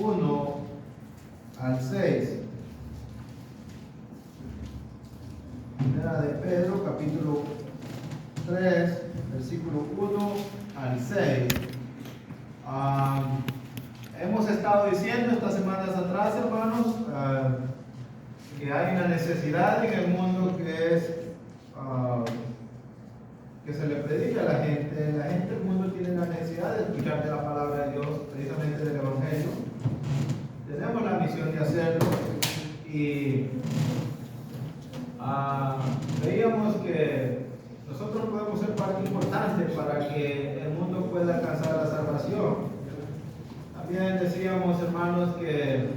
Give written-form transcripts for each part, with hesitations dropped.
1 al 6. Primera de Pedro, capítulo 3, versículo 1 al 6. Hemos estado diciendo estas semanas atrás, hermanos, que hay una necesidad en el mundo que es que se le predica a la gente. La gente del mundo tiene la necesidad de escuchar de la palabra de Dios, precisamente del Evangelio. Tenemos la misión de hacerlo y veíamos que nosotros podemos ser parte importante para que el mundo pueda alcanzar la salvación. También decíamos, hermanos, que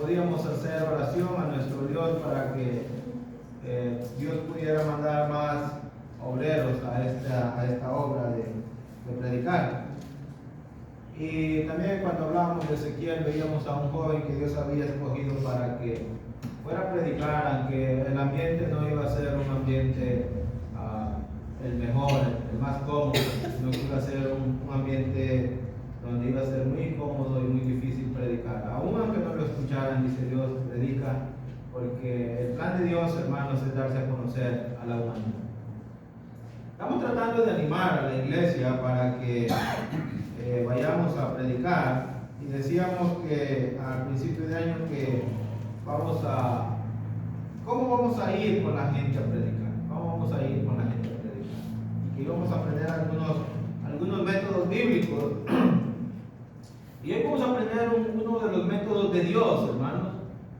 podíamos hacer oración a nuestro Dios para que Dios pudiera mandar más obreros a esta obra de predicar. Y también cuando hablábamos de Ezequiel, veíamos a un joven que Dios había escogido para que fuera a predicar, aunque el ambiente no iba a ser un ambiente el mejor, el más cómodo, sino que iba a ser un ambiente donde iba a ser muy incómodo y muy difícil predicar. Aún aunque no lo escucharan, dice Dios, predica, porque el plan de Dios, hermanos, es darse a conocer a la humanidad. Estamos tratando de animar a la iglesia para que vayamos a predicar, y decíamos que al principio de año que ¿cómo vamos a ir con la gente a predicar? ¿Cómo vamos a ir con la gente a predicar? Y que íbamos a aprender algunos métodos bíblicos. Y hoy vamos a aprender uno de los métodos de Dios, hermanos.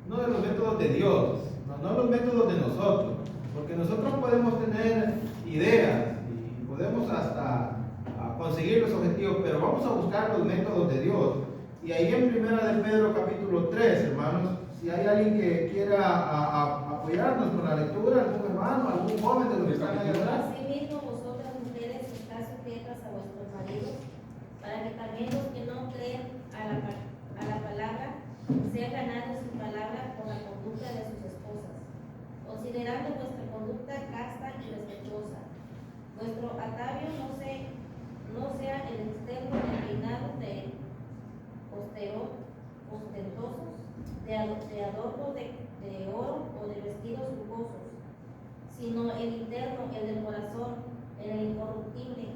Uno de los métodos de Dios, no los métodos de nosotros. Porque nosotros podemos tener ideas y podemos hasta conseguir los objetivos, pero vamos a buscar los métodos de Dios. Y ahí en Primera de Pedro capítulo 3, hermanos, si hay alguien que quiera apoyarnos con la lectura, algún hermano, algún joven de los que están ahí atrás. Asimismo, vosotras mujeres estáis sujetas a vuestros maridos, para que también los que no creen a la palabra sean ganados sin palabra por la conducta de sus esposas, considerando vuestra conducta casta y respetuosa. Vuestro atavio no sea el externo de peinado de ostentosos, de adornos de oro o de vestidos lujosos, sino el interno, el del corazón, el incorruptible,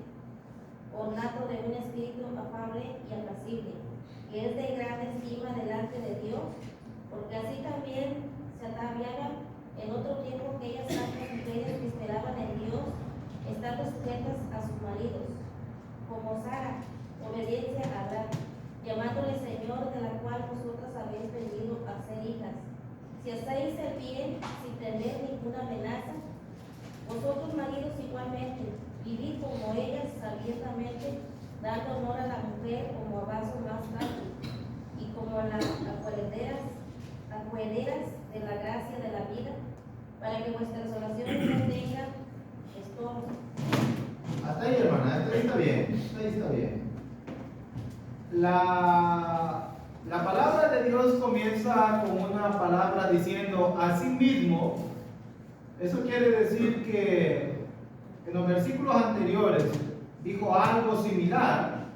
ornato de un espíritu afable y apacible, que es de gran estima delante de Dios, porque así también se ataviaban en otro tiempo aquellas santas mujeres que esperaban en Dios, estando sujetas a sus maridos, como Sara, obediencia a Abraham, llamándole Señor, de la cual vosotras habéis venido a ser hijas. Si hacéis el bien sin tener ninguna amenaza, vosotros maridos igualmente, vivid como ellas sabiendamente, dando honor a la mujer como a vaso más frágil, y como a las acuerderas de la gracia de la vida, para que vuestras oraciones no tengan estorbo. Hasta ahí, hermana, hasta ahí está bien, La palabra de Dios comienza con una palabra diciendo asimismo. Eso quiere decir que en los versículos anteriores dijo algo similar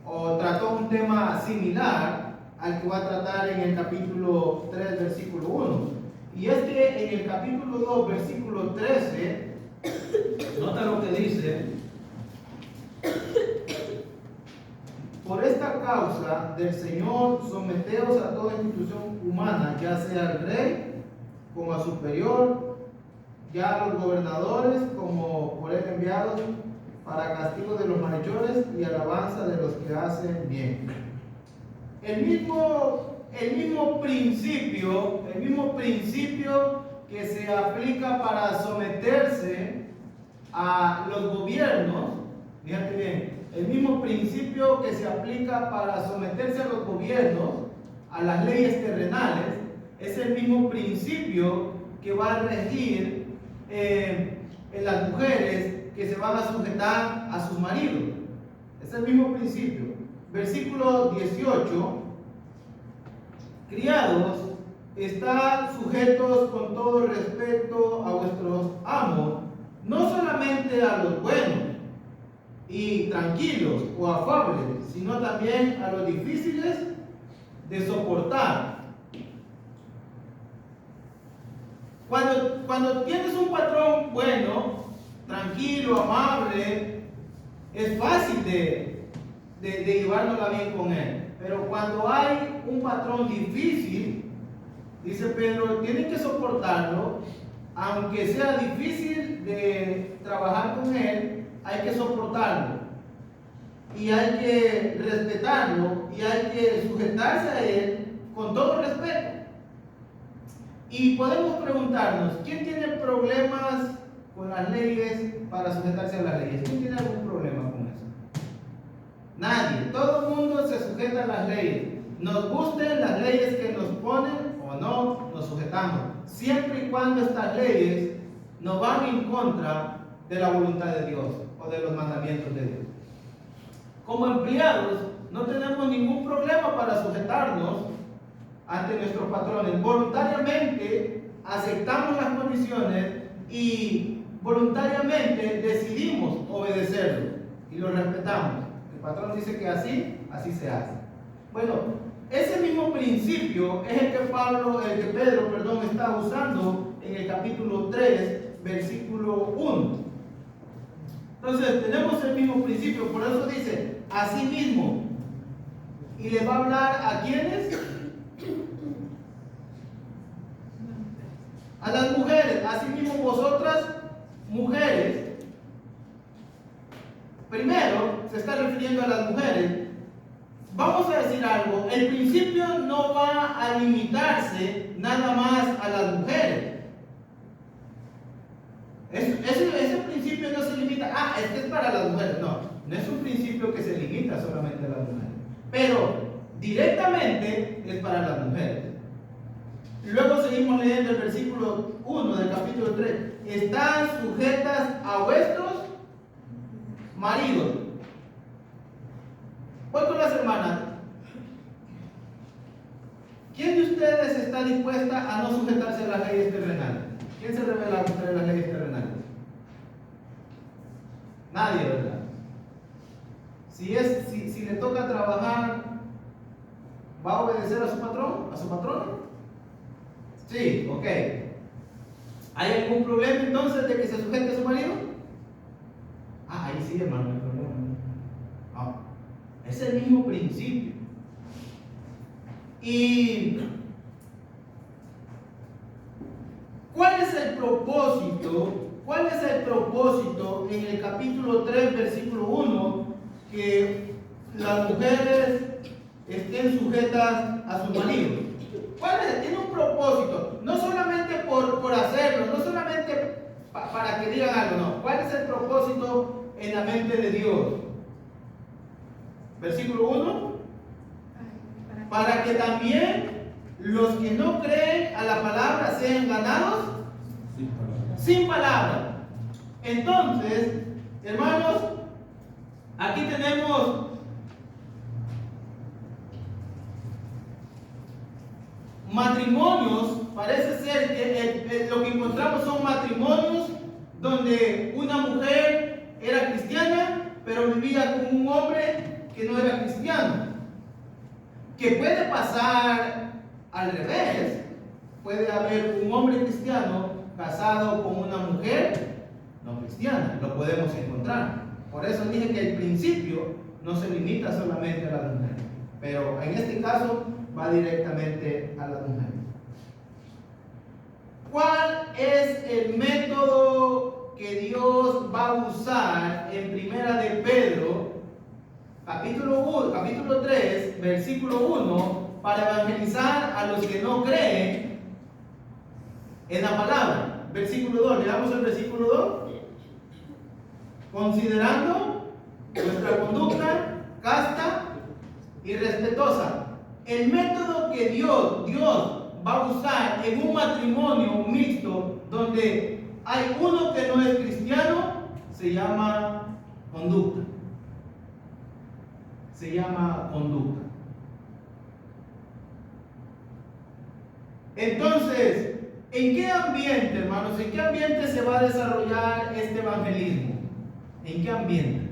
o trató un tema similar al que va a tratar en el capítulo 3, versículo 1. Y es que en el capítulo 2, versículo 13, nota lo que dice: por esta causa del Señor, someteos a toda institución humana, ya sea al rey como a superior, ya a los gobernadores como por él enviados, para castigo de los malhechores y alabanza de los que hacen bien. El mismo principio que se aplica para someterse a los gobiernos, fíjate bien, el mismo principio que se aplica para someterse a los gobiernos, a las leyes terrenales, es el mismo principio que va a regir en las mujeres que se van a sujetar a sus maridos. Es el mismo principio. Versículo 18: criados, estad sujetos con todo respeto a vuestros amos, no solamente a los buenos, y tranquilos o afables, sino también a los difíciles de soportar. Cuando tienes un patrón bueno, tranquilo, amable, es fácil de llevárnosla bien con él. Pero cuando hay un patrón difícil, dice Pedro, tienen que soportarlo, aunque sea difícil de trabajar con él, hay que soportarlo. Y hay que respetarlo y hay que sujetarse a él con todo respeto. Y podemos preguntarnos, ¿quién tiene problemas con las leyes para sujetarse a las leyes? ¿Quién tiene algún problema con eso? Nadie. Todo el mundo se sujeta a las leyes. Nos gusten las leyes que nos ponen o no, nos sujetamos. Siempre y cuando estas leyes no van en contra de la voluntad de Dios o de los mandamientos de Dios. Como empleados, no tenemos ningún problema para sujetarnos ante nuestros patrones. Voluntariamente aceptamos las condiciones y voluntariamente decidimos obedecerlo y lo respetamos. El patrón dice que así se hace. Bueno, ese mismo principio es el que Pedro está usando en el capítulo 3, versículo 1. Entonces tenemos el mismo principio, por eso dice, así mismo. Y le va a hablar a quiénes? A las mujeres. Así mismo vosotras, mujeres. Primero se está refiriendo a las mujeres. Vamos a decir algo, el principio no va a limitarse nada más a las mujeres. Ese principio no se limita, es que es para las mujeres. No es un principio que se limita solamente a las mujeres, pero directamente es para las mujeres. Luego seguimos leyendo el versículo 1 del capítulo 3. Están sujetas a vuestros maridos. Voy con las hermanas. ¿Quién de ustedes está dispuesta a no sujetarse a las leyes terrenales? ¿Quién se revela contra las leyes terrenales? Nadie, ¿verdad? Si le toca trabajar, ¿va a obedecer a su patrón? ¿A su patrón? Sí, ok. ¿Hay algún problema entonces de que se sujete a su marido? Ahí sí, hermano, no hay problema. Es el mismo principio. ¿Y cuál es el propósito? ¿Cuál es el propósito en el capítulo 3, versículo 1? Que las mujeres estén sujetas a su marido. ¿Cuál es? Tiene un propósito. No solamente por hacerlo, no solamente para que digan algo, no. ¿Cuál es el propósito en la mente de Dios? Versículo 1. Para que también los que no creen a la palabra sean ganados sin palabra. Entonces, hermanos, aquí tenemos matrimonios. Parece ser que lo que encontramos son matrimonios donde una mujer era cristiana, pero vivía con un hombre que no era cristiano. Que puede pasar al revés. Puede haber un hombre cristiano casado con una mujer no cristiana. Lo podemos encontrar. Por eso dije que el principio no se limita solamente a las mujeres, pero en este caso va directamente a las mujeres. ¿Cuál es el método que Dios va a usar en Primera de Pedro, capítulo 3, versículo 1, para evangelizar a los que no creen en la palabra? Versículo 2, leamos el versículo 2. Considerando nuestra conducta casta y respetuosa. El método que Dios va a usar en un matrimonio mixto donde hay uno que no es cristiano se llama conducta. Se llama conducta. Entonces, ¿en qué ambiente, hermanos? ¿En qué ambiente se va a desarrollar este evangelismo? ¿En qué ambiente?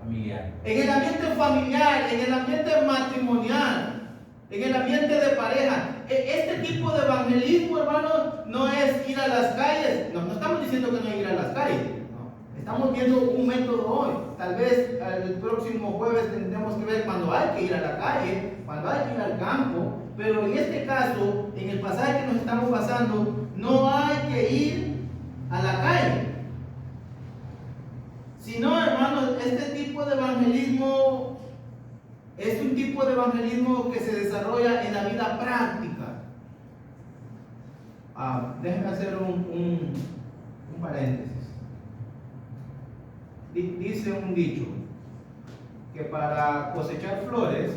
familiar. En el ambiente familiar, en el ambiente matrimonial, en el ambiente de pareja. Este tipo de evangelismo, hermanos, no es ir a las calles. No estamos diciendo que no hay que ir a las calles. No. Estamos viendo un método hoy. Tal vez el próximo jueves tendremos que ver cuando hay que ir a la calle, cuando hay que ir al campo. Pero en este caso, en el pasaje que nos estamos basando, no hay que ir a la calle. Sino, hermanos, este tipo de evangelismo es un tipo de evangelismo que se desarrolla en la vida práctica. Déjenme hacer un paréntesis. Dice un dicho que para cosechar flores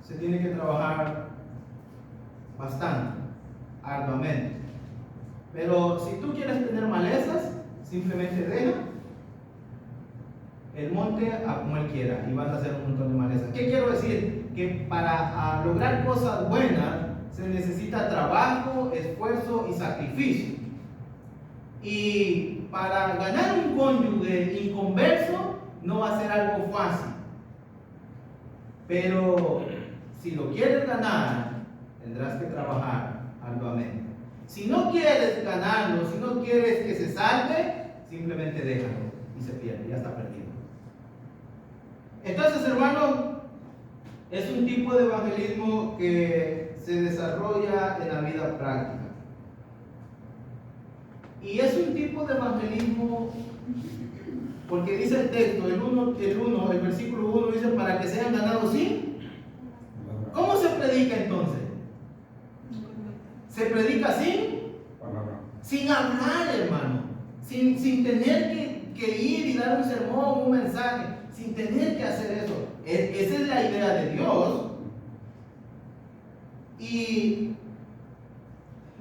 se tiene que trabajar bastante, arduamente. Pero si tú quieres tener malezas, simplemente deja el monte a como él quiera y vas a hacer un montón de malezas. ¿Qué quiero decir? Que para lograr cosas buenas se necesita trabajo, esfuerzo y sacrificio. Y para ganar un cónyuge inconverso no va a ser algo fácil. Pero si lo quieres ganar, tendrás que trabajar arduamente. Si no quieres ganarlo, si no quieres que se salve, simplemente déjalo y se pierde, ya está perdido. Entonces, hermano, es un tipo de evangelismo que se desarrolla en la vida práctica. Y es un tipo de evangelismo porque dice el texto, el versículo 1 dice, para que sean ganados sin. ¿Cómo se predica entonces? Se predica sin hablar, hermano, sin tener que ir y dar un sermón, un mensaje, sin tener que hacer eso. Esa es la idea de Dios. Y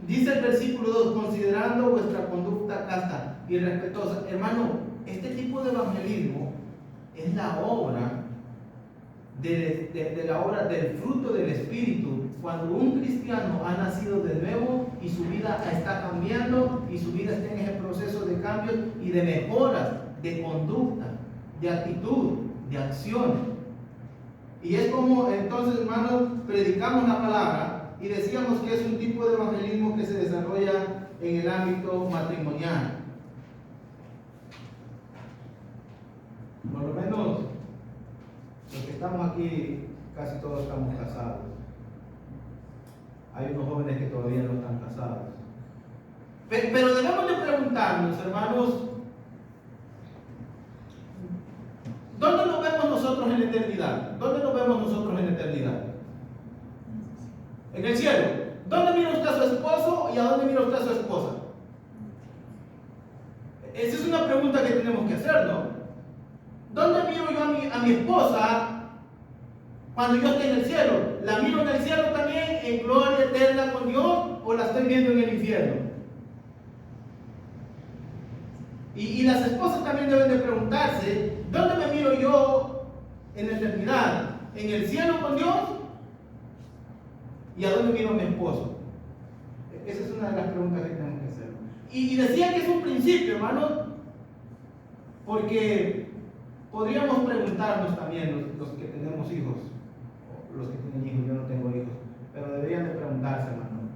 dice el versículo 2, considerando vuestra conducta casta y respetuosa. Hermano, este tipo de evangelismo es la obra de la obra del fruto del Espíritu, cuando un cristiano ha nacido de nuevo y su vida está cambiando y su vida está en ese proceso de cambios y de mejoras de conducta, de actitud, de acción. Y es como entonces, hermanos, predicamos la palabra y decíamos que es un tipo de evangelismo que se desarrolla en el ámbito matrimonial. Por lo menos los que estamos aquí, casi todos estamos casados. Hay unos jóvenes que todavía no están casados. Pero debemos de preguntarnos, hermanos, ¿dónde nos vemos nosotros en la eternidad? ¿Dónde nos vemos nosotros en la eternidad? En el cielo. ¿Dónde mira usted a su esposo y a dónde mira usted a su esposa? Esa es una pregunta que tenemos que hacer, ¿no? ¿Dónde miro yo a mi esposa cuando yo esté en el cielo? ¿La miro en el cielo también en gloria eterna con Dios o la estoy viendo en el infierno? Y las esposas también deben de preguntarse, ¿dónde me miro yo en la eternidad? ¿En el cielo con Dios? ¿Y a dónde miro a mi esposo? Esa es una de las preguntas que tenemos que hacer. Y decía que es un principio, hermano, porque podríamos preguntarnos también los que tenemos hijos, o los que tienen hijos, yo no tengo hijos, pero deberían de preguntarse, hermano,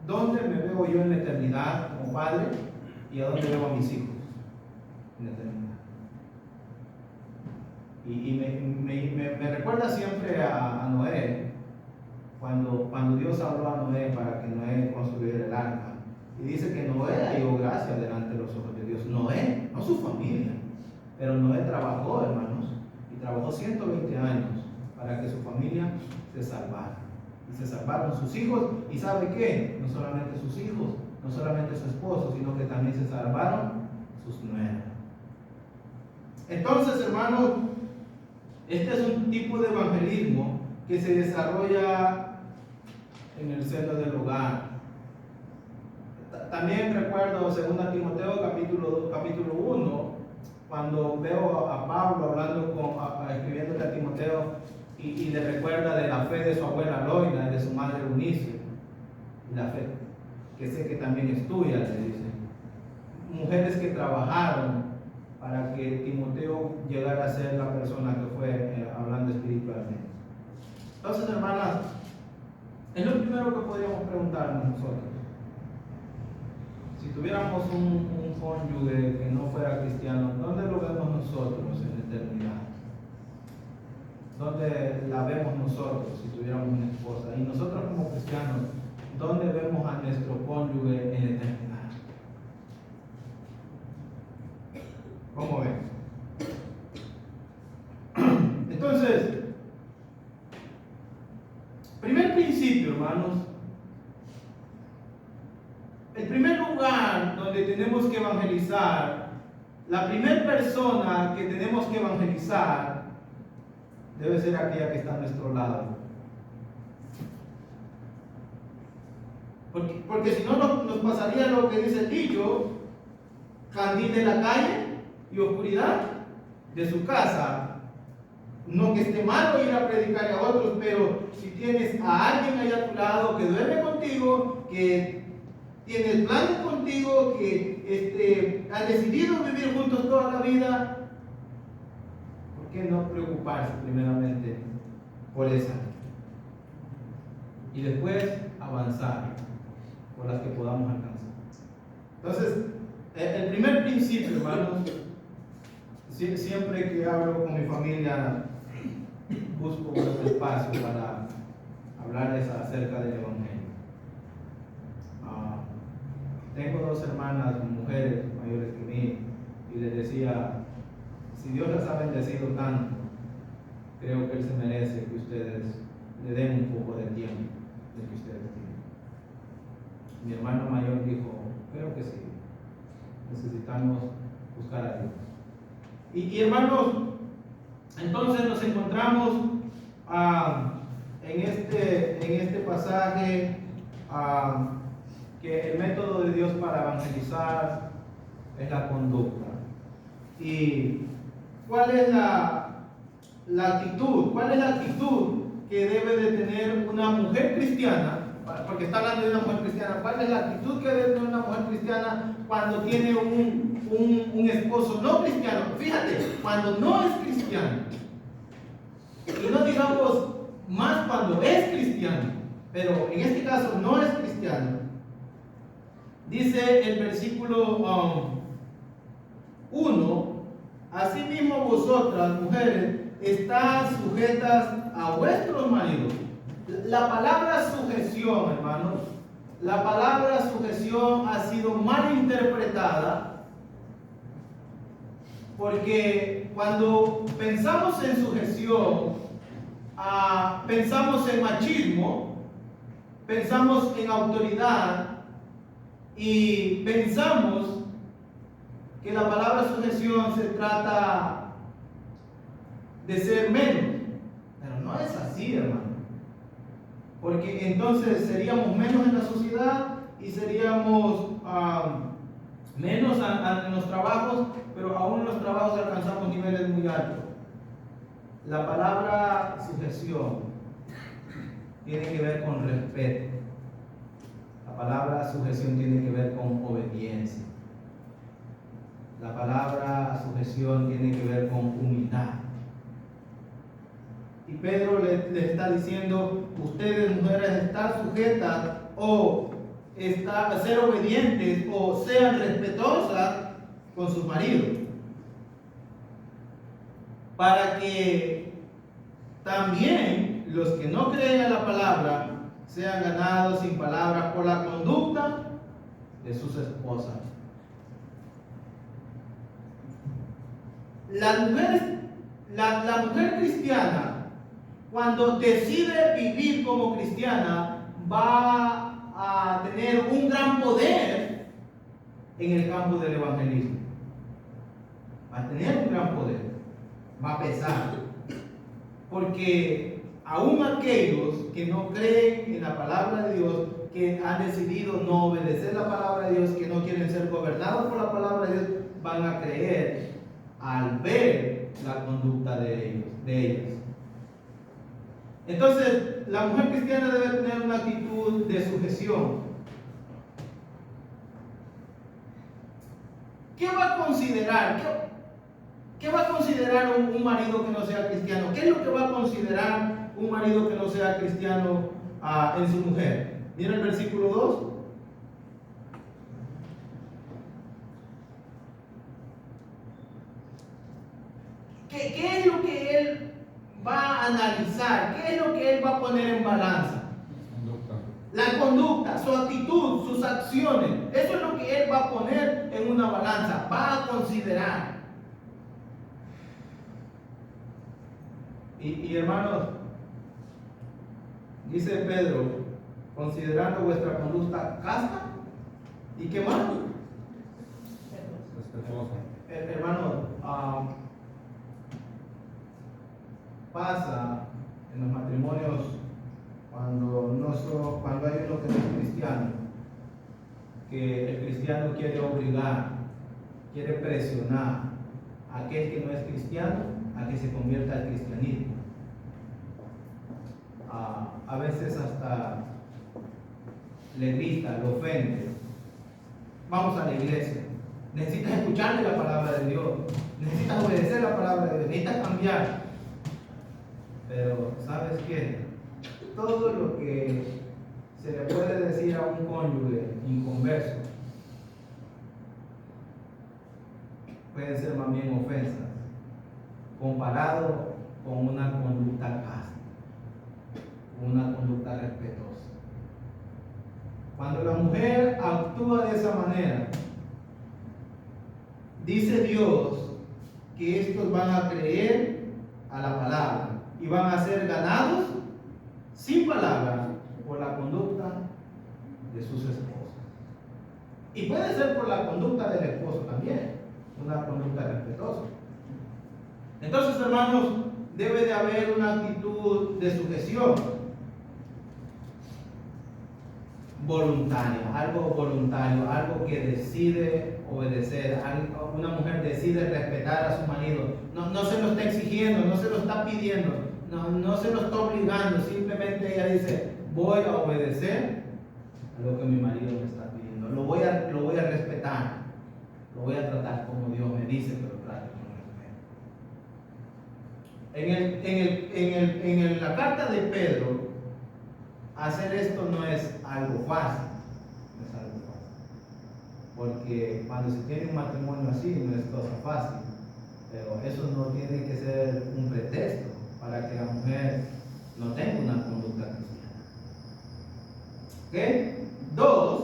¿dónde me veo yo en la eternidad como padre y a dónde veo a mis hijos en la eternidad? Y me recuerda siempre a Noé, cuando Dios habló a Noé para que Noé construyera el arca. Y dice que Noé halló gracia delante de los ojos de Dios. Noé, no su familia. Pero Noé trabajó, hermanos, y trabajó 120 años para que su familia se salvara. Y se salvaron sus hijos, y ¿sabe qué? No solamente sus hijos, no solamente su esposo, sino que también se salvaron sus nueras. Entonces, hermanos, este es un tipo de evangelismo que se desarrolla en el seno del hogar. También recuerdo 2 Timoteo capítulo 1, cuando veo a Pablo hablando escribiéndole a Timoteo y le recuerda de la fe de su abuela Loina y de su madre Eunice, y la fe que sé que también es tuya, le dice. Mujeres que trabajaron para que Timoteo llegara a ser la persona que fue hablando espiritualmente. Entonces, hermanas, es lo primero que podríamos preguntarnos nosotros. Si tuviéramos un cónyuge que no fuera cristiano, ¿dónde lo vemos nosotros en la eternidad? ¿Dónde la vemos nosotros si tuviéramos una esposa? Y nosotros como cristianos, ¿dónde vemos a nuestro cónyuge en la eternidad? ¿Cómo ven? Entonces, primer principio, hermanos. El primer lugar donde tenemos que evangelizar, la primera persona que tenemos que evangelizar, debe ser aquella que está a nuestro lado. Porque si no nos pasaría lo que dice el dicho: candil de la calle y oscuridad de su casa. No que esté malo ir a predicar a otros, pero si tienes a alguien ahí a tu lado que duerme contigo, que tiene planes contigo, que han decidido vivir juntos toda la vida, ¿por qué no preocuparse primeramente por esa? Y después avanzar por las que podamos alcanzar. Entonces, el primer principio, hermanos, siempre que hablo con mi familia, busco un espacio para hablarles acerca del Evangelio. Tengo dos hermanas, mujeres mayores que mí, y les decía: si Dios las ha bendecido tanto, creo que Él se merece que ustedes le den un poco de tiempo del que ustedes tienen. Mi hermano mayor dijo: creo que sí, necesitamos buscar a Dios. Y hermanos, entonces nos encontramos en este pasaje que el método de Dios para evangelizar es la conducta. ¿Y cuál es la actitud? ¿Cuál es la actitud que debe de tener una mujer cristiana? Porque está hablando de una mujer cristiana. ¿Cuál es la actitud que debe tener una mujer cristiana cuando tiene un esposo no cristiano? Fíjate, cuando no es cristiano. Y no digamos más cuando es cristiano, pero en este caso no es cristiano. Dice el versículo 1: asimismo vosotras, mujeres, estad sujetas a vuestros maridos. La palabra sujeción, hermanos, la palabra sujeción ha sido mal interpretada, porque cuando pensamos en sujeción, pensamos en machismo, pensamos en autoridad, y pensamos que la palabra sujeción se trata de ser menos. Pero no es así, hermano. Porque entonces seríamos menos en la sociedad y seríamos menos en los trabajos, pero aún en los trabajos alcanzamos niveles muy altos. La palabra sujeción tiene que ver con respeto. La palabra sujeción tiene que ver con obediencia. La palabra sujeción tiene que ver con humildad. Y Pedro le está diciendo: ustedes, mujeres, están sujetas o ser obedientes o sean respetuosas con sus maridos, para que también los que no creen a la palabra sean ganados sin palabras por la conducta de sus esposas. La mujer cristiana, cuando decide vivir como cristiana, va a tener un gran poder en el campo del evangelismo. Va a tener un gran poder, va a pesar, porque aún aquellos que no creen en la palabra de Dios, que han decidido no obedecer la palabra de Dios, que no quieren ser gobernados por la palabra de Dios, van a creer al ver la conducta de ellas. Entonces, la mujer cristiana debe tener una actitud de sujeción. ¿Qué va a considerar? ¿Qué va a considerar un marido que no sea cristiano? ¿Qué es lo que va a considerar un marido que no sea cristiano en su mujer? Mira el versículo 2. ¿Qué es lo que él va a analizar? ¿Qué es lo que él va a poner en balanza? La conducta, su actitud, sus acciones. Eso es lo que él va a poner en una balanza, va a considerar. Y hermanos, dice Pedro, considerando vuestra conducta casta, ¿y qué más? Hermano, pasa en los matrimonios cuando hay uno que no es cristiano, que el cristiano quiere obligar, quiere presionar a aquel que no es cristiano a que se convierta al cristianismo. A veces hasta le grita, le ofende. Vamos a la iglesia. Necesitas escucharle la palabra de Dios. Necesitas obedecer la palabra de Dios. Necesitas cambiar. Pero, ¿sabes qué? Todo lo que se le puede decir a un cónyuge inconverso pueden ser más bien ofensas comparado con una conducta casta, una conducta respetuosa. Cuando la mujer actúa de esa manera, dice Dios que estos van a creer a la palabra y van a ser ganados sin palabras por la conducta de sus esposas. Y puede ser por la conducta del esposo también, una conducta respetuosa. Entonces, hermanos, debe de haber una actitud de sujeción voluntaria, algo voluntario, algo que decide obedecer. Una mujer decide respetar a su marido. No se lo está exigiendo, no se lo está pidiendo, no se lo está obligando. Simplemente ella dice: voy a obedecer a lo que mi marido me está pidiendo. Lo voy a respetar. Lo voy a tratar como Dios me dice, pero trato con respeto. En la carta de Pedro, hacer esto no es algo fácil. No es algo fácil. Porque cuando se tiene un matrimonio así, no es cosa fácil. Pero eso no tiene que ser un pretexto para que la mujer no tenga una conducta cristiana. ¿Ok? 2.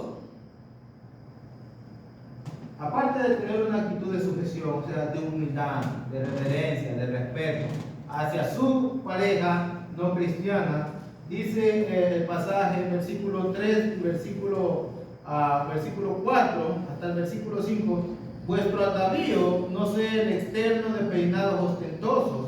Aparte de tener una actitud de sujeción, o sea, de humildad, de reverencia, de respeto hacia su pareja no cristiana, dice el pasaje, versículo 3, versículo 4 hasta el versículo 5: vuestro atavío no sea el externo de peinados ostentosos,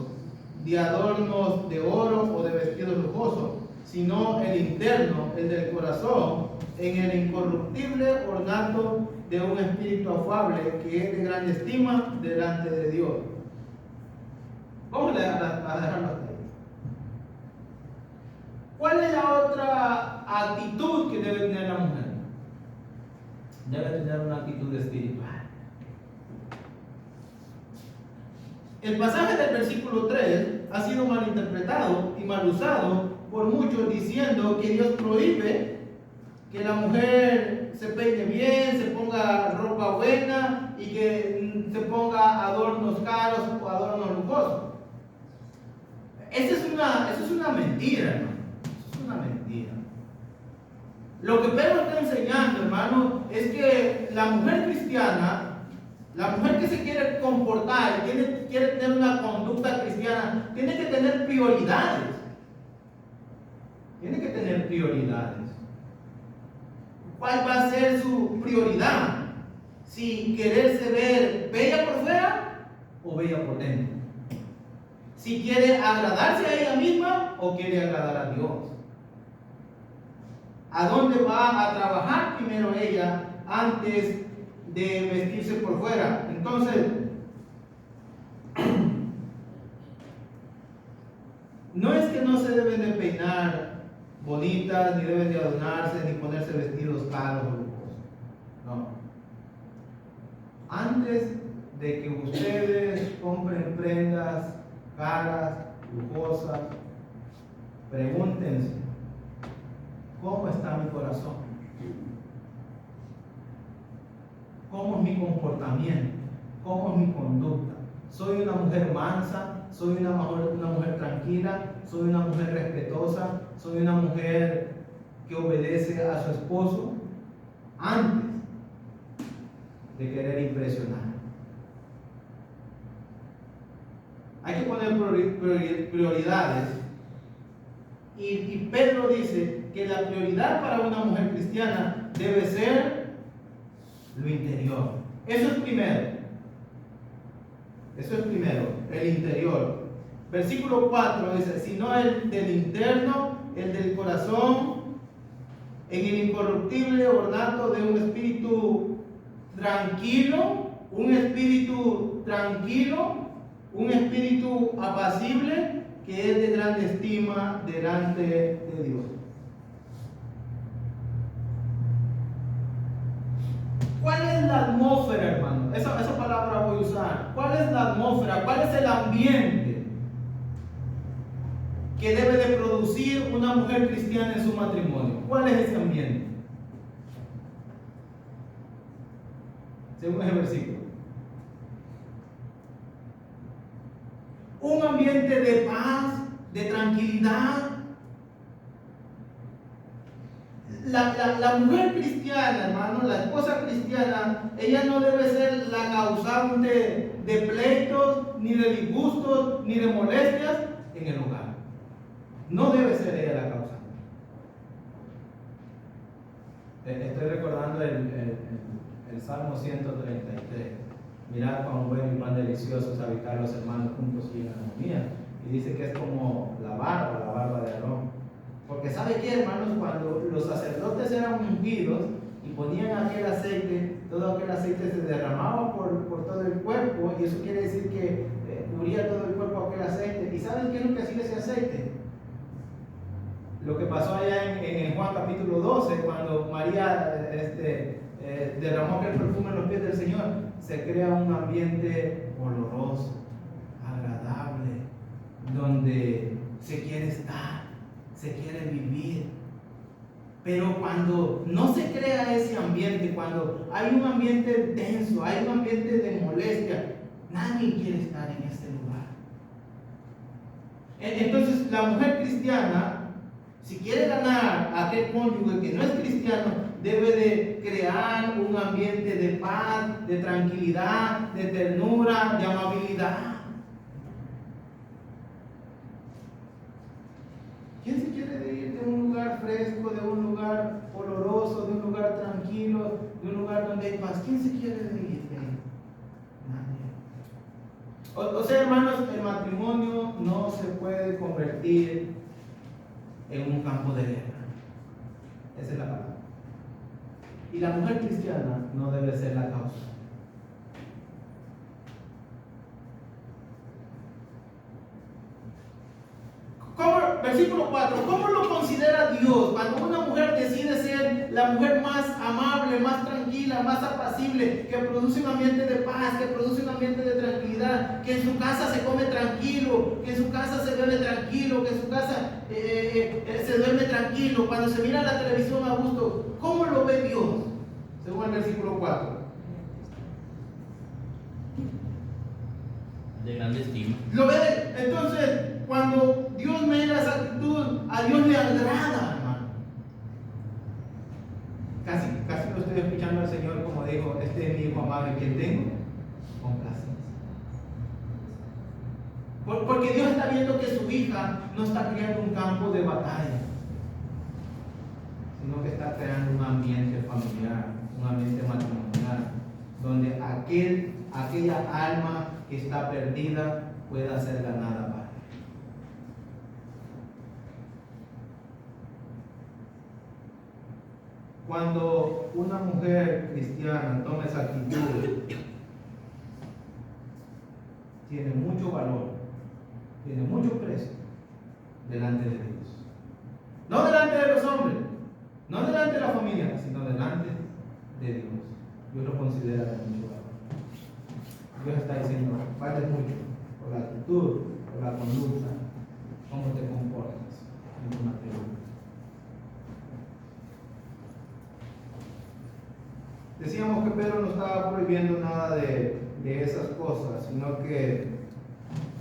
de adornos de oro o de vestidos lujosos, sino el interno, el del corazón, en el incorruptible ornato de un espíritu afable que es de gran estima delante de Dios. Vamos a dejarlo hasta ahí. ¿Cuál es la otra actitud que debe tener la mujer? Debe tener una actitud espiritual. El pasaje del versículo 3 ha sido mal interpretado y mal usado por muchos, diciendo que Dios prohíbe que la mujer se peine bien, se ponga ropa buena y que se ponga adornos caros o adornos lujosos. Esa es una mentira, hermano. Eso es una mentira. Lo que Pedro está enseñando, hermano, es que la mujer cristiana, la mujer que se quiere comportar, quiere tener una conducta cristiana, tiene que tener prioridades. Tiene que tener prioridades. ¿Cuál va a ser su prioridad? Si quererse ver bella por fuera o bella por dentro. Si quiere agradarse a ella misma o quiere agradar a Dios. ¿A dónde va a trabajar primero ella antes de vestirse por fuera? Entonces, no es que no se deben de peinar bonitas, ni deben de adornarse, ni ponerse vestidos caros o lujosos. No. Antes de que ustedes compren prendas caras, lujosas, pregúntense, ¿cómo está mi corazón? ¿Cómo es mi comportamiento? ¿Cómo es mi conducta? ¿Soy una mujer mansa? ¿Soy una mujer tranquila? ¿Soy una mujer respetuosa? ¿Soy una mujer que obedece a su esposo? Antes de querer impresionar. Hay que poner prioridades. Y Pedro dice que la prioridad para una mujer cristiana debe ser lo interior. Eso es primero. Eso es primero, el interior. Versículo 4 dice, sino el del interno, el del corazón, en el incorruptible ornato de un espíritu tranquilo, un espíritu apacible, que es de grande estima delante de Dios. ¿Cuál es la atmósfera, hermano? Esa palabra voy a usar. ¿Cuál es la atmósfera? ¿Cuál es el ambiente que debe de producir una mujer cristiana en su matrimonio? ¿Cuál es ese ambiente? Según ese versículo. Un ambiente de paz, de tranquilidad. La mujer cristiana, hermano, la esposa cristiana, ella no debe ser la causante de pleitos, ni de disgustos, ni de molestias en el hogar. No debe ser ella la causante. Estoy recordando el Salmo 133. Mirad cuán bueno y cuán delicioso es habitar los hermanos juntos y en armonía. Y dice que es como la barba de Aarón. Porque ¿sabe qué, hermanos? Cuando los sacerdotes eran ungidos y ponían aquel aceite, todo aquel aceite se derramaba por todo el cuerpo, y eso quiere decir que cubría todo el cuerpo aquel aceite. ¿Y saben qué es lo que hacía ese aceite? Lo que pasó allá en Juan capítulo 12, cuando María derramó aquel perfume en los pies del Señor, se crea un ambiente oloroso, agradable, donde se quiere estar, se quiere vivir. Pero cuando no se crea ese ambiente, cuando hay un ambiente denso, hay un ambiente de molestia, nadie quiere estar en ese lugar. Entonces la mujer cristiana, si quiere ganar a aquel cónyuge que no es cristiano, debe de crear un ambiente de paz, de tranquilidad, de ternura, de amabilidad. ¿Quién se quiere ir de un lugar fresco, de un lugar oloroso, de un lugar tranquilo, de un lugar donde hay paz? ¿Quién se quiere ir de ahí? Nadie. O sea, hermanos, el matrimonio no se puede convertir en un campo de guerra. Esa es la palabra. Y la mujer cristiana no debe ser la causa. Versículo 4, ¿cómo lo considera Dios cuando una mujer decide ser la mujer más amable, más tranquila, más apacible, que produce un ambiente de paz, que produce un ambiente de tranquilidad, que en su casa se come tranquilo, que en su casa se bebe tranquilo, que en su casa se duerme tranquilo, cuando se mira la televisión a gusto? ¿Cómo lo ve Dios? Según el versículo 4. De grande estima. Lo ve. Entonces, cuando Dios mira esa actitud, a Dios le agrada, hermano. Casi lo estoy escuchando al Señor como dijo, este es mi hijo amado y quien tengo complacencia. Porque Dios está viendo que su hija no está creando un campo de batalla, sino que está creando un ambiente familiar, un ambiente matrimonial, donde aquella alma que está perdida pueda ser ganada para Él. Cuando una mujer cristiana toma esa actitud, tiene mucho valor, tiene mucho precio delante de Dios. No delante de los hombres, no delante de la familia, sino delante de Dios. Dios lo considera de mucho valor. Dios está diciendo, vale mucho por la actitud, por la conducta, cómo te comportas en tu matrimonio. Decíamos que Pedro no estaba prohibiendo nada de esas cosas, sino que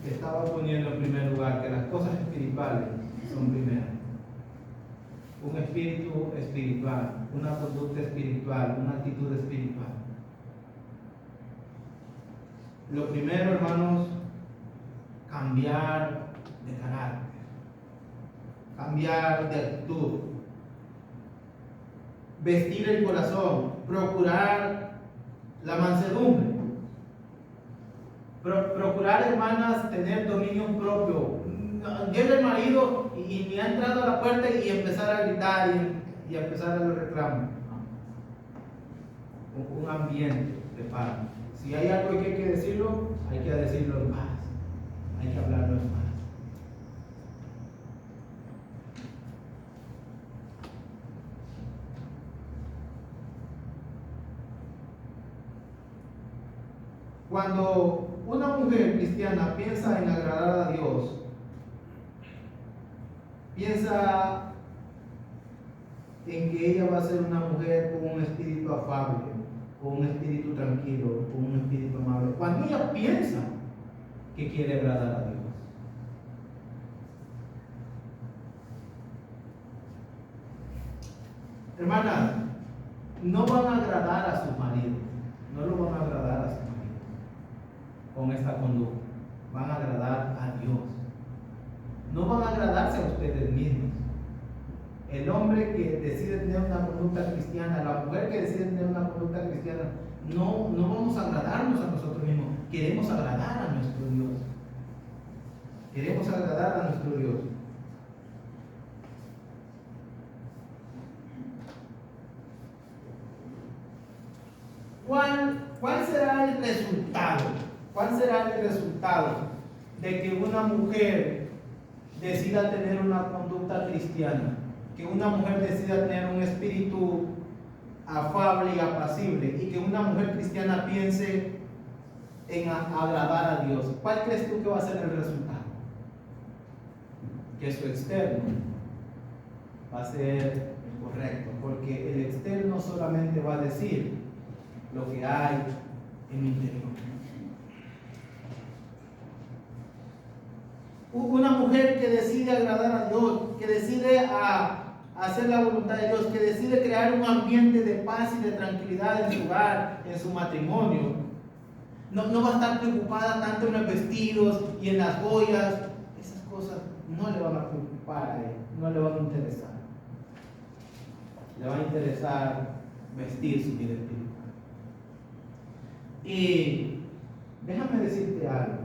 estaba poniendo en primer lugar que las cosas espirituales son primero. Un espíritu espiritual, una conducta espiritual, una actitud espiritual. Lo primero, hermanos, cambiar de carácter, cambiar de actitud, vestir el corazón, procurar la mansedumbre, procurar, hermanas, tener dominio propio. Llega el marido y ni ha entrado a la puerta y empezar a gritar y empezar a los reclamos. Un ambiente de paz. Si hay algo que hay que decirlo, hay que decirlo en paz. Hay que hablarlo en paz. Cuando una mujer cristiana piensa en agradar a Dios, piensa en que ella va a ser una mujer con un espíritu afable, con un espíritu tranquilo, con un espíritu amable. Cuando ella piensa que quiere agradar a Dios. Hermanas, no van a agradar a sus maridos, no lo van a agradar a sus maridos con esta conducta, van a agradar a Dios. No van a agradarse a ustedes mismos. El hombre que decide tener una conducta cristiana, la mujer que decide tener una conducta cristiana, no vamos a agradarnos a nosotros mismos, queremos agradar a nuestro Dios. Queremos agradar a nuestro Dios. ¿Cuál será el resultado? ¿Cuál será el resultado de que una mujer decida tener una conducta cristiana? Que una mujer decida tener un espíritu afable y apacible, y que una mujer cristiana piense en agradar a Dios. ¿Cuál crees tú que va a ser el resultado? Que su externo va a ser correcto, porque el externo solamente va a decir lo que hay en mi interior. Una mujer que decide agradar a Dios, que decide hacer la voluntad de Dios, que decide crear un ambiente de paz y de tranquilidad en su hogar, en su matrimonio, no va a estar preocupada tanto en los vestidos y en las joyas. Esas cosas no le van a preocupar a ella, no le van a interesar. Le va a interesar vestir su vida espiritual. Y déjame decirte algo.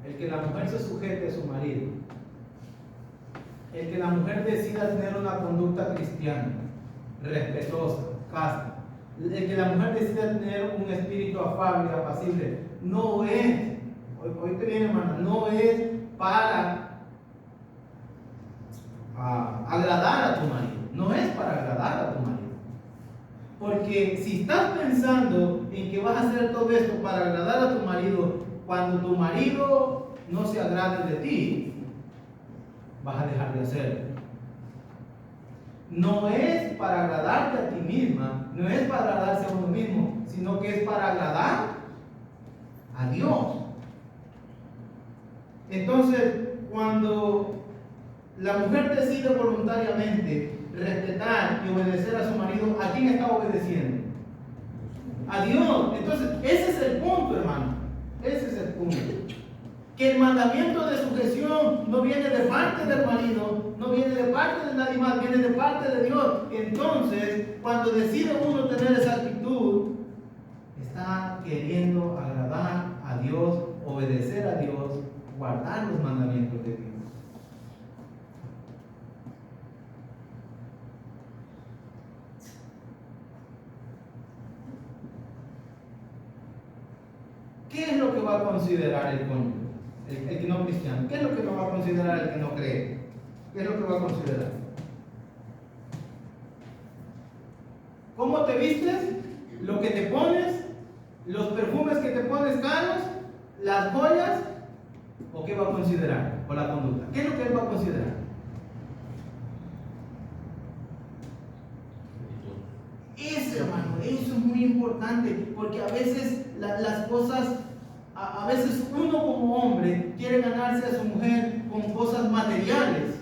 El que la mujer se sujete a su marido, el que la mujer decida tener una conducta cristiana, respetuosa, casta, el que la mujer decida tener un espíritu afable, apacible, no es, hoy te viene, hermana, no es para agradar a tu marido, no es para agradar a tu marido. Porque si estás pensando en que vas a hacer todo esto para agradar a tu marido, cuando tu marido no se agrade de ti, vas a dejar de hacerlo. No es para agradarte a ti misma, no es para agradarse a uno mismo, sino que es para agradar a Dios. Entonces, cuando la mujer decide voluntariamente respetar y obedecer a su marido, ¿a quién está obedeciendo? A Dios. Entonces, ese es el punto, hermano. Ese es el punto. Que el mandamiento de sujeción no viene de parte del marido, no viene de parte de nadie más, viene de parte de Dios. Entonces, cuando decide uno tener esa actitud, está queriendo agradar a Dios, obedecer a Dios, guardar los mandamientos de Dios. ¿Qué es lo que va a considerar el cónyuge? El que no cristiano. ¿Qué es lo que no va a considerar el que no cree? ¿Qué es lo que va a considerar? ¿Cómo te vistes? lo que te pones, los perfumes que te pones caros, las joyas, o qué va a considerar, o la conducta. ¿Qué es lo que él va a considerar? Eso, hermano, eso es muy importante, porque a veces las cosas, a veces uno como hombre quiere ganarse a su mujer con cosas materiales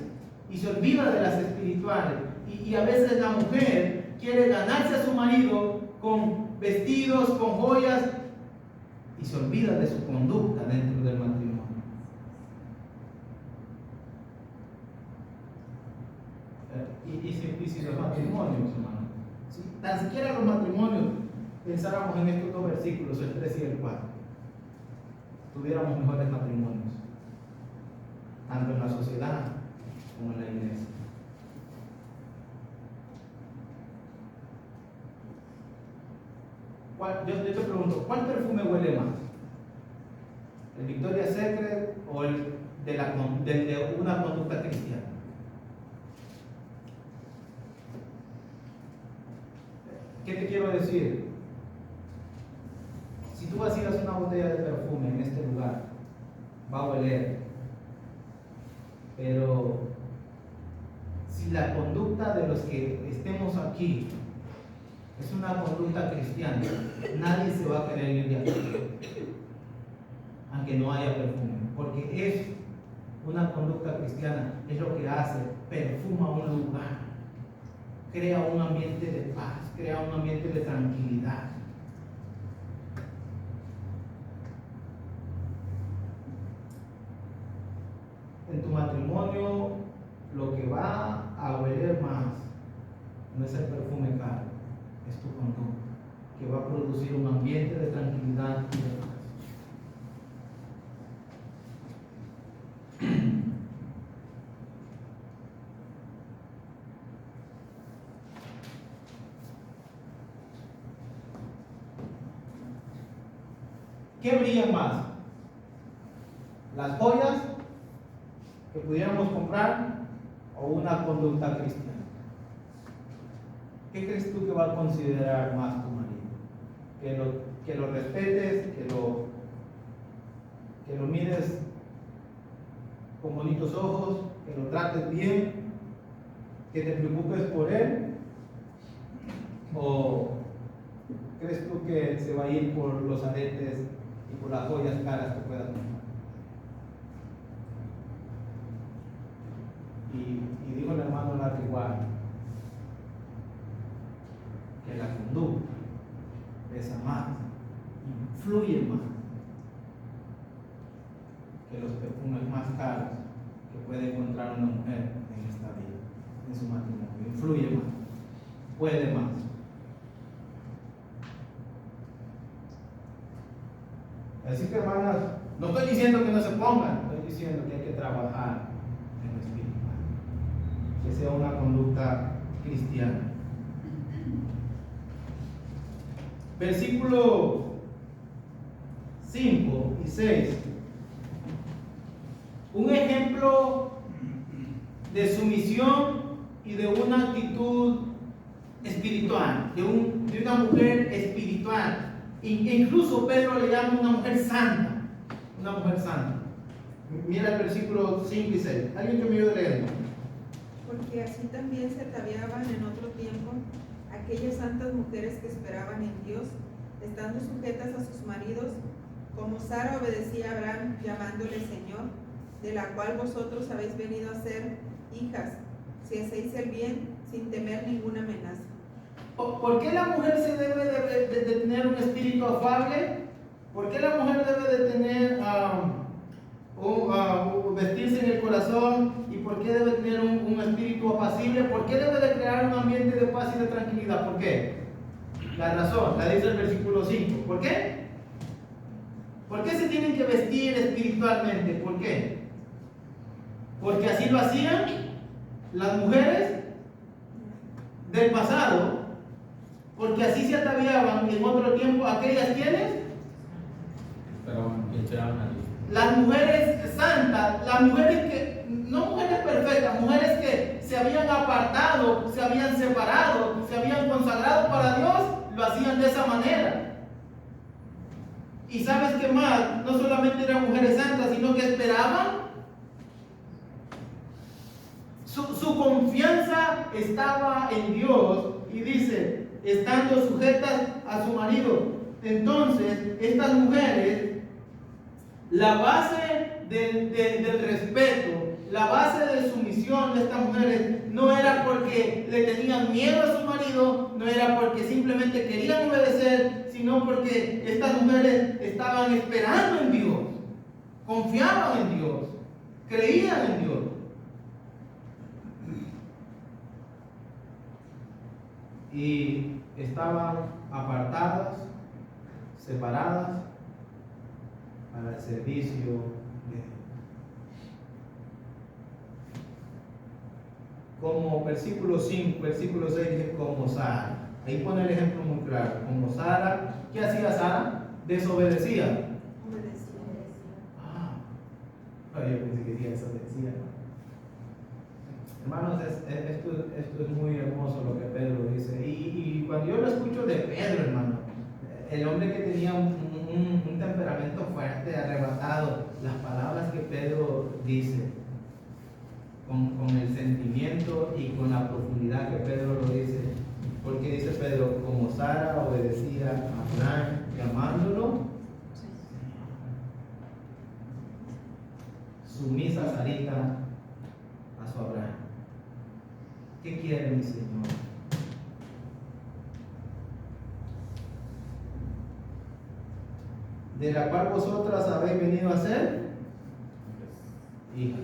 y se olvida de las espirituales. Y a veces la mujer quiere ganarse a su marido con vestidos, con joyas, y se olvida de su conducta dentro del matrimonio. Y si los matrimonios, hermano, si tan siquiera los matrimonios pensáramos en estos dos versículos, el 3 y el 4, tuviéramos mejores matrimonios, tanto en la sociedad como en la iglesia. Yo te pregunto, ¿cuál perfume huele más? ¿El Victoria's Secret o el de una conducta cristiana? ¿Qué te quiero decir? Si tú vacías una botella de perfume en este lugar, va a oler. Pero si la conducta de los que estemos aquí es una conducta cristiana, nadie se va a querer ir de aquí, aunque no haya perfume, porque es una conducta cristiana, es lo que hace, perfuma un lugar, crea un ambiente de paz, crea un ambiente de tranquilidad. En tu matrimonio, lo que va a oler más no es el perfume caro, es tu conducta, que va a producir un ambiente de tranquilidad y de paz. ¿Qué brilla más? ¿Las joyas que pudiéramos comprar o una conducta cristiana? ¿Qué crees tú que va a considerar más tu marido? Que lo respetes, que lo mires con bonitos ojos, que lo trates bien, que te preocupes por él, o crees tú que se va a ir por los aretes y por las joyas caras que pueda comprar? Y dijo el hermano Larry que la conducta pesa más, influye más que los perfumes más caros que puede encontrar una mujer en esta vida, en su matrimonio. Influye más, puede más. Así que, hermanas, no estoy diciendo que no se pongan, estoy diciendo que hay que trabajar en lo espiritual, que sea una conducta cristiana. Versículo 5 y 6. Un ejemplo de sumisión y de una actitud espiritual, de una mujer espiritual. Incluso Pedro le llama una mujer santa. Una mujer santa. Mira el versículo 5 y 6. ¿Alguien que me ayude a leer? Porque así también se ataviaban en otro tiempo aquellas santas mujeres que esperaban en Dios, estando sujetas a sus maridos, como Sara obedecía a Abraham, llamándole Señor, de la cual vosotros habéis venido a ser hijas, si hacéis el bien sin temer ninguna amenaza. ¿Por qué la mujer se debe de tener un espíritu afable? ¿Por qué la mujer debe de tener vestirse en el corazón? ¿Y por qué debe tener un espíritu apacible? ¿Por qué debe de crear un ambiente de paz y de tranquilidad? ¿Por qué? La razón, la dice el versículo 5. ¿Por qué? ¿Por qué se tienen que vestir espiritualmente? ¿Por qué? Porque así lo hacían las mujeres del pasado, porque así se ataviaban en otro tiempo aquellas quienes, las mujeres santas, las mujeres que, no mujeres perfectas, mujeres que se habían apartado, se habían separado, se habían consagrado para Dios, lo hacían de esa manera. Y sabes qué más, no solamente eran mujeres santas, sino que esperaban. Su confianza estaba en Dios y dice, estando sujetas a su marido. Entonces, estas mujeres, la base del respeto, la base de sumisión de estas mujeres no era porque le tenían miedo a su marido, no era porque simplemente querían obedecer, sino porque estas mujeres estaban esperando en Dios, confiaban en Dios, creían en Dios. Y estaban apartadas, separadas para el servicio de Dios. Como versículo 5, versículo 6 dice, como Sara. Ahí pone el ejemplo muy claro. Como Sara, ¿qué hacía Sara? Desobedecía. Yo pensé que decía desobedecía. Hermanos, esto es muy hermoso lo que Pedro dice. Y cuando yo lo escucho de Pedro, hermano, el hombre que tenía un temperamento fuerte, arrebatado, las palabras que Pedro dice, con el sentimiento y con la profundidad que Pedro lo dice, porque dice Pedro, como Sara obedecía a Abraham, llamándolo, sumisa Sarita a su Abraham. ¿Qué quiere mi Señor? De la cual vosotras habéis venido a ser hijas.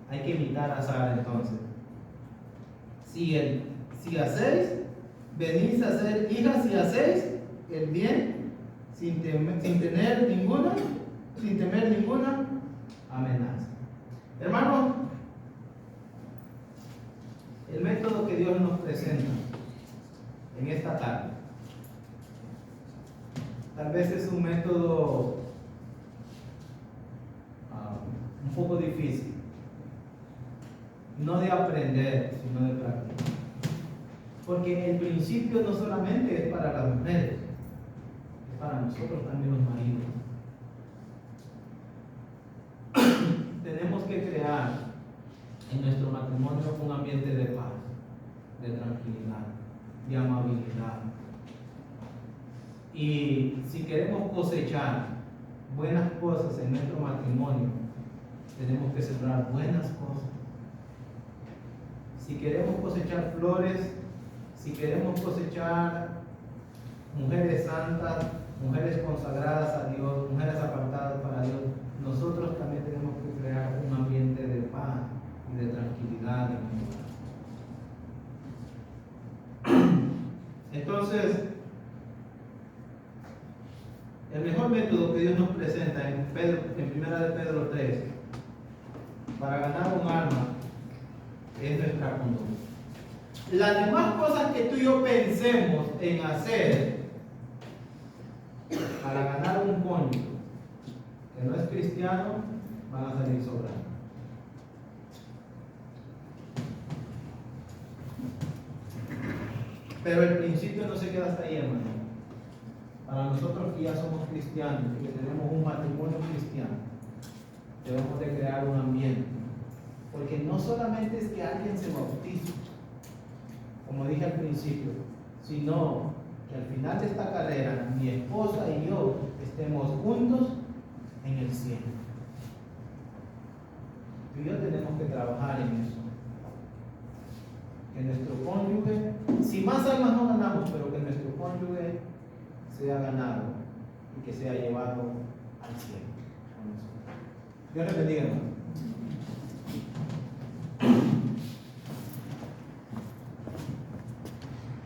Hay que imitar a Sara entonces. Si hacéis, venís a ser hijas, si hacéis el bien sin temer ninguna amenaza. Hermano, el método que Dios nos presenta en esta tarde, tal vez es un método un poco difícil, no de aprender, sino de practicar. Porque el principio no solamente es para las mujeres, es para nosotros también los maridos. Tenemos que crear en nuestro matrimonio un ambiente de paz, de tranquilidad, de amabilidad. Y si queremos cosechar buenas cosas en nuestro matrimonio, tenemos que sembrar buenas cosas. Si queremos cosechar flores, si queremos cosechar mujeres santas, mujeres consagradas a Dios, mujeres apartadas para Dios, nosotros también tenemos que crear un ambiente de paz y de tranquilidad en nuestra casa. Entonces, el mejor método que Dios nos presenta en 1 de Pedro 3 para ganar un alma es nuestra conducta. Las demás cosas que tú y yo pensemos en hacer para ganar un cónyuge que no es cristiano van a salir sobrando. Pero el principio no se queda hasta ahí, hermano. Para nosotros que ya somos cristianos y que tenemos un matrimonio cristiano, debemos de crear un ambiente. Porque no solamente es que alguien se bautice, como dije al principio, sino que al final de esta carrera, mi esposa y yo estemos juntos en el cielo. Tú y yo tenemos que trabajar en eso. Que nuestro cónyuge, si más almas no ganamos, pero que nuestro cónyuge sea ganado y que sea llevado al cielo. Dios les bendiga, hermano.